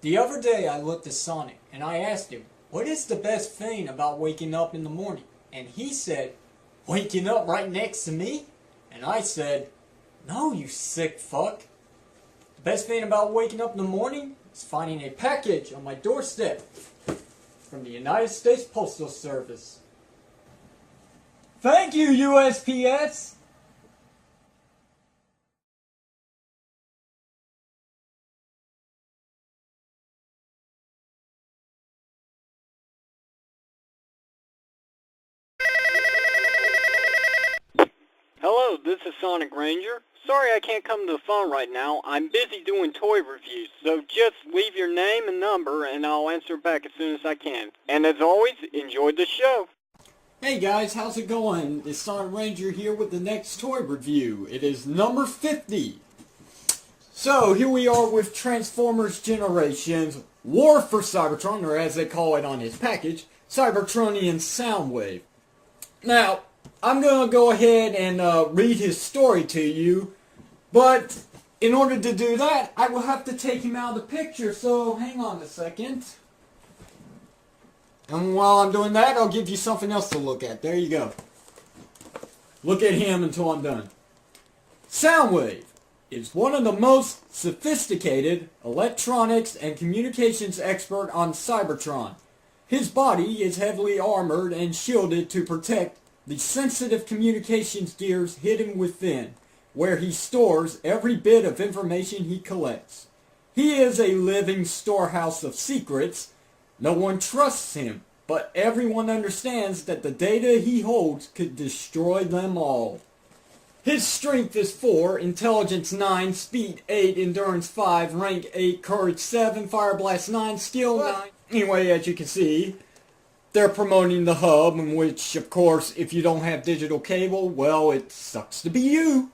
The other day I looked at Sonic and I asked him, what is the best thing about waking up in the morning? And he said, waking up right next to me? And I said, no, you sick fuck. The best thing about waking up in the morning is finding a package on my doorstep from the United States Postal Service. Thank you, USPS! Hello, this is Sonic Ranger. Sorry I can't come to the phone right now. I'm busy doing toy reviews, so just leave your name and number and I'll answer back as soon as I can. And as always, enjoy the show. Hey guys, how's it going? It's Sonic Ranger here with the next toy review. It is number 50. So, here we are with Transformers Generations War for Cybertron, or as they call it on his package, Cybertronian Soundwave. Now, I'm going to go ahead and read his story to you, but in order to do that, I will have to take him out of the picture, so hang on a second. And while I'm doing that, I'll give you something else to look at. There you go. Look at him until I'm done. Soundwave is one of the most sophisticated electronics and communications expert on Cybertron. His body is heavily armored and shielded to protect the sensitive communications gears hidden within, where he stores every bit of information he collects. He is a living storehouse of secrets. No one trusts him, but everyone understands that the data he holds could destroy them all. His strength is 4, intelligence 9, speed 8, endurance 5, rank 8, courage 7, fire blast 9, skill 9. Anyway, as you can see, they're promoting the hub, in which, of course, if you don't have digital cable, well, it sucks to be you.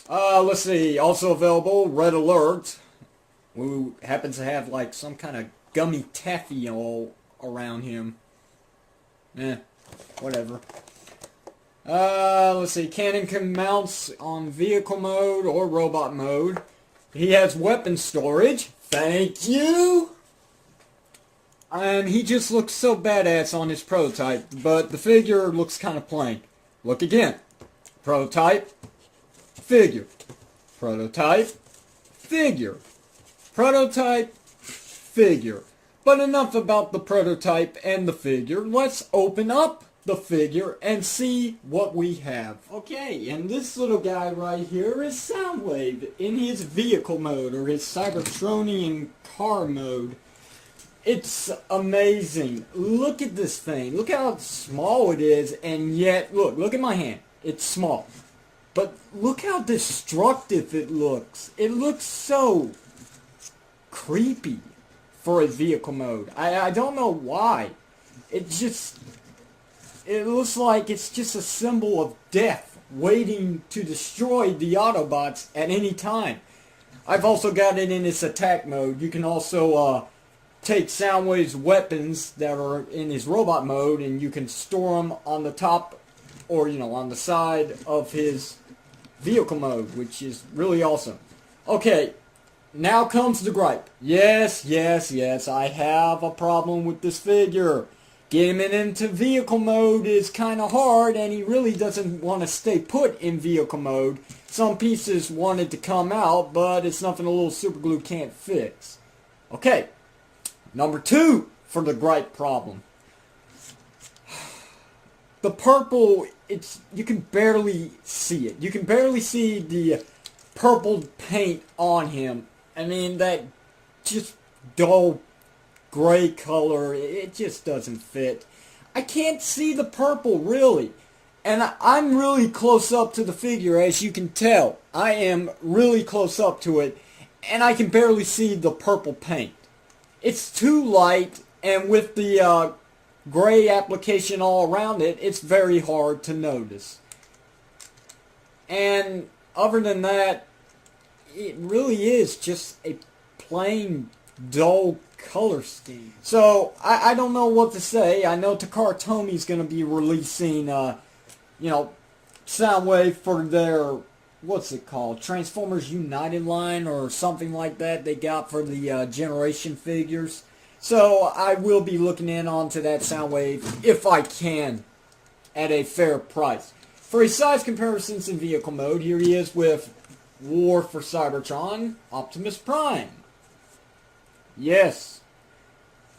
Let's see, also available, Red Alert, who happens to have, like, some kind of gummy taffy all around him. Whatever. Let's see, cannon mounts on vehicle mode or robot mode. He has weapon storage. Thank you! And he just looks so badass on his prototype, but the figure looks kind of plain. Look again. Prototype, figure. Prototype, figure. Prototype, figure. But enough about the prototype and the figure. Let's open up the figure and see what we have. Okay, and this little guy right here is Soundwave in his vehicle mode, or his Cybertronian car mode. It's amazing. Look at this thing. Look how small it is, and yet, look at my hand. It's small. But look how destructive it looks. It looks so creepy for a vehicle mode. I don't know why. It looks like it's just a symbol of death waiting to destroy the Autobots at any time. I've also got it in its attack mode. You can also take Soundwave's weapons that are in his robot mode, and you can store them on the top or, on the side of his vehicle mode, which is really awesome. Okay, now comes the gripe. Yes, I have a problem with this figure. Getting him into vehicle mode is kind of hard, and he really doesn't want to stay put in vehicle mode. Some pieces wanted to come out, but it's nothing a little super glue can't fix. Okay. Number 2 for the gripe problem. The purple, you can barely see it. You can barely see the purple paint on him. I mean, that just dull gray color, it just doesn't fit. I can't see the purple, really. And I'm really close up to the figure, as you can tell. I am really close up to it, and I can barely see the purple paint. It's too light, and with the gray application all around it, it's very hard to notice. And other than that, it really is just a plain, dull color scheme. So, I don't know what to say. I know Takara Tomy is going to be releasing, Soundwave for their what's it called? Transformers United line or something like that they got for the Generation figures. So I will be looking in onto that Soundwave if I can at a fair price. For his size comparisons in vehicle mode, here he is with War for Cybertron, Optimus Prime. Yes,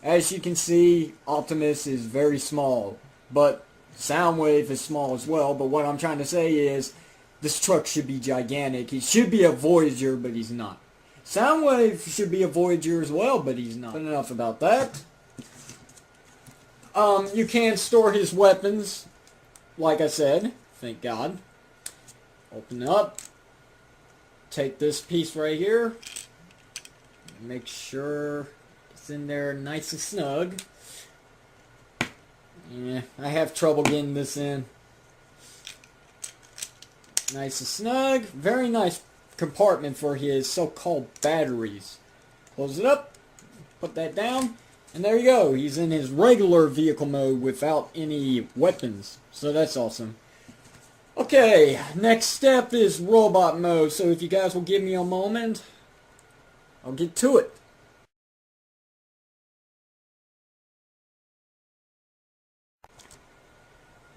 as you can see, Optimus is very small, but Soundwave is small as well. But what I'm trying to say is, this truck should be gigantic. He should be a Voyager, but he's not. Soundwave should be a Voyager as well, but he's not. But enough about that. You can store his weapons, like I said. Thank God. Open up. Take this piece right here. Make sure it's in there nice and snug. Yeah, I have trouble getting this in. Nice and snug. Very nice compartment for his so-called batteries. Close it up. Put that down. And there you go. He's in his regular vehicle mode without any weapons. So that's awesome. Okay, next step is robot mode. So if you guys will give me a moment, I'll get to it.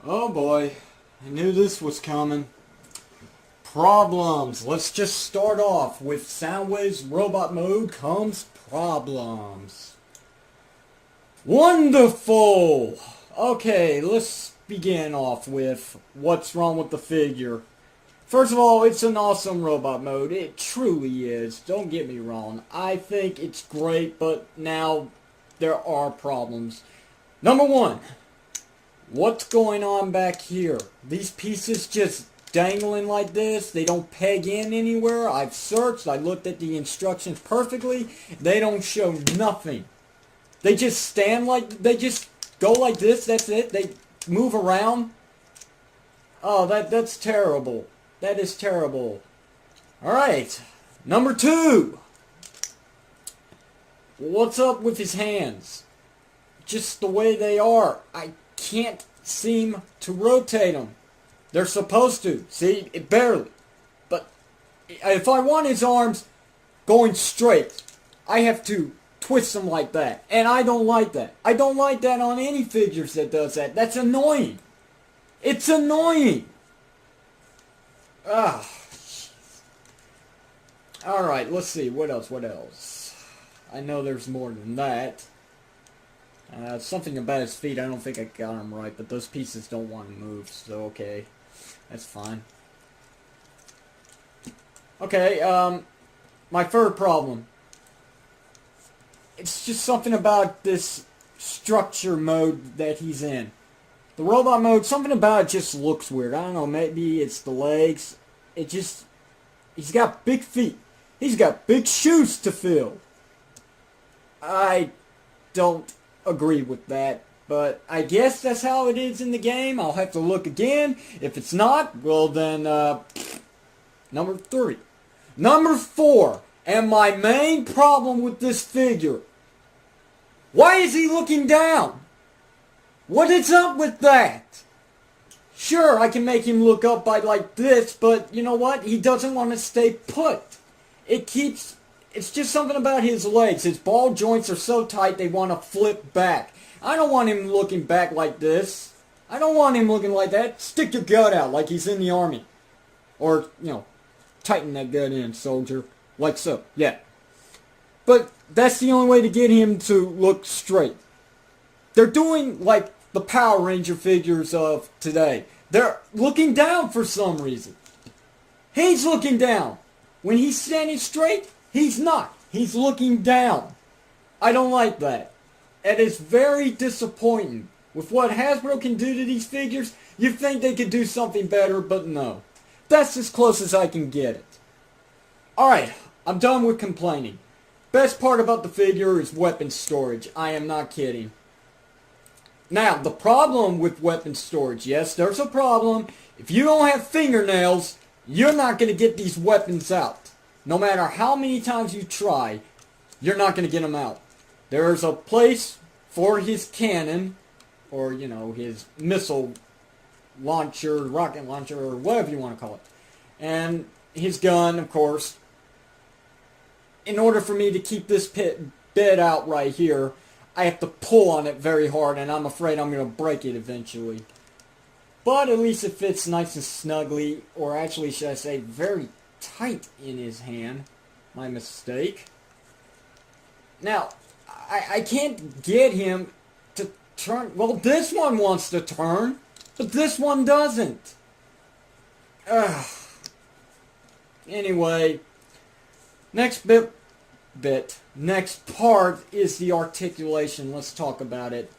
Oh boy, I knew this was coming. Problems. Let's just start off with Soundwave's robot mode comes problems. Wonderful! Okay, let's begin off with what's wrong with the figure. First of all, it's an awesome robot mode. It truly is. Don't get me wrong. I think it's great, but now there are problems. Number one, what's going on back here? These pieces just dangling like this. They don't peg in anywhere. I've searched. I looked at the instructions perfectly. They don't show nothing. They just stand like, they just go like this. That's it. They move around. Oh, that's terrible. That is terrible. Alright. Number two. What's up with his hands? Just the way they are. I can't seem to rotate them. They're supposed to. See? Barely. But if I want his arms going straight, I have to twist them like that. And I don't like that. I don't like that on any figures that does that. That's annoying. It's annoying. Ah. Alright, let's see. What else? I know there's more than that. Something about his feet, I don't think I got them right, but those pieces don't want to move, so okay. That's fine. Okay, my third problem. It's just something about this structure mode that he's in. The robot mode, something about it just looks weird. I don't know, maybe it's the legs. It just, he's got big feet. He's got big shoes to fill. I don't agree with that, but I guess that's how it is in the game. I'll have to look again. If it's not, well then, number three. Number four, and my main problem with this figure. Why is he looking down? What is up with that? Sure, I can make him look up by like this, but you know what? He doesn't want to stay put. It's just something about his legs. His ball joints are so tight they want to flip back. I don't want him looking back like this. I don't want him looking like that. Stick your gut out like he's in the army. Or, you know, tighten that gut in, soldier. Like so, yeah. But that's the only way to get him to look straight. They're doing like the Power Ranger figures of today. They're looking down for some reason. He's looking down. When he's standing straight, he's not. He's looking down. I don't like that. It is very disappointing. With what Hasbro can do to these figures, you'd think they could do something better, but no. That's as close as I can get it. Alright, I'm done with complaining. Best part about the figure is weapon storage. I am not kidding. Now, the problem with weapon storage, yes, there's a problem. If you don't have fingernails, you're not going to get these weapons out. No matter how many times you try, you're not going to get them out. There's a place for his cannon, or, you know, his missile launcher, rocket launcher, or whatever you want to call it. And his gun, of course. In order for me to keep this bit out right here, I have to pull on it very hard, and I'm afraid I'm going to break it eventually. But at least it fits nice and snugly, or actually should I say very tight in his hand. My mistake. Now, I can't get him to turn. Well, this one wants to turn, but this one doesn't. Ugh. Anyway, next next part is the articulation. Let's talk about it.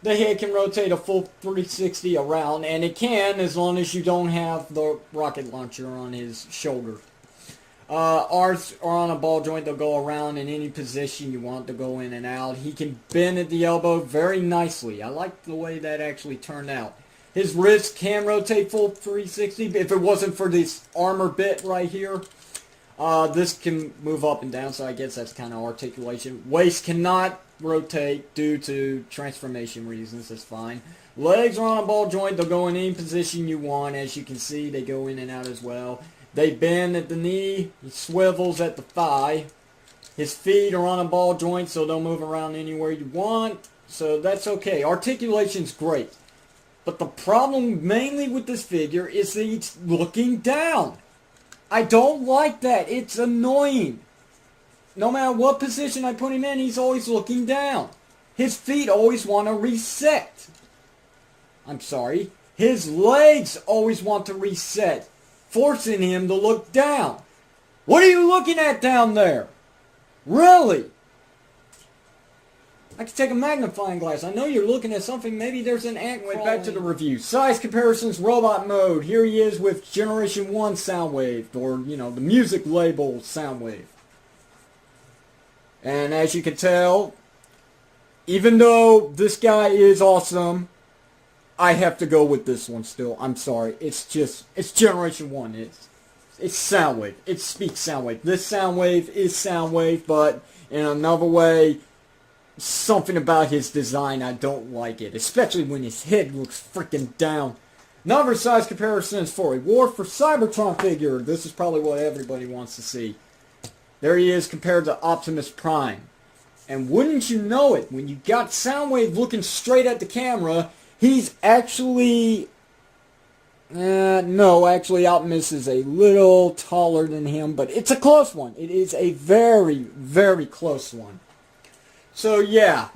The head can rotate a full 360 around, and it can as long as you don't have the rocket launcher on his shoulder. Ours are on a ball joint. They'll go around in any position you want to go in and out. He can bend at the elbow very nicely. I like the way that actually turned out. His wrist can rotate full 360. If it wasn't for this armor bit right here, this can move up and down, so I guess that's kind of articulation. Waist cannot rotate due to transformation reasons. That's fine. Legs are on a ball joint. They'll go in any position you want. As you can see, they go in and out as well. They bend at the knee. He swivels at the thigh. His feet are on a ball joint, so they'll move around anywhere you want. So that's okay. Articulation's great. But the problem mainly with this figure is that he's looking down. I don't like that. It's annoying. No matter what position I put him in, he's always looking down. His feet always want to reset. I'm sorry. His legs always want to reset, forcing him to look down. What are you looking at down there? Really? I could take a magnifying glass. I know you're looking at something. Maybe there's an ant crawling. Back to the review. Size comparisons, robot mode. Here he is with Generation 1 Soundwave, or, you know, the music label Soundwave. And as you can tell, even though this guy is awesome, I have to go with this one still. I'm sorry. It's Generation 1. It's Soundwave. It speaks Soundwave. This Soundwave is Soundwave, but in another way, something about his design, I don't like it. Especially when his head looks freaking down. Number size comparisons for a War for Cybertron figure. This is probably what everybody wants to see. There he is compared to Optimus Prime. And wouldn't you know it, when you got Soundwave looking straight at the camera, he's actually... no, actually Optimus is a little taller than him, but it's a close one. It is a very, very close one. So yeah,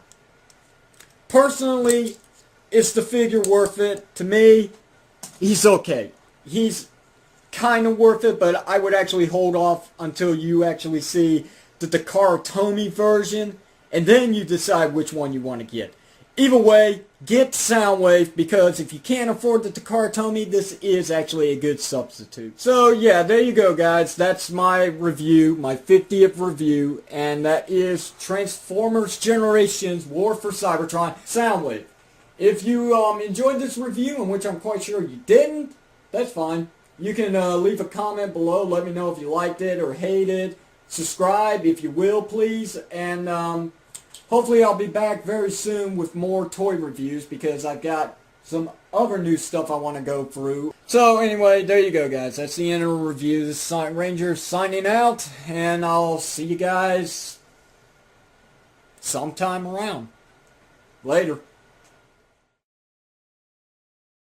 personally, is the figure worth it? To me, he's okay. He's kind of worth it, but I would actually hold off until you actually see the Takara Tomy version, and then you decide which one you want to get. Either way, get Soundwave, because if you can't afford the Takara Tomy, this is actually a good substitute. So yeah, there you go, guys. That's my review, my 50th review, and that is Transformers Generations War for Cybertron Soundwave. If you enjoyed this review, in which I'm quite sure you didn't, that's fine. You can leave a comment below. Let me know if you liked it or hated it. Subscribe if you will, please, and hopefully I'll be back very soon with more toy reviews, because I've got some other new stuff I want to go through. So anyway, there you go, guys. That's the end of the review. This is Sonic Ranger signing out, and I'll see you guys sometime around. Later.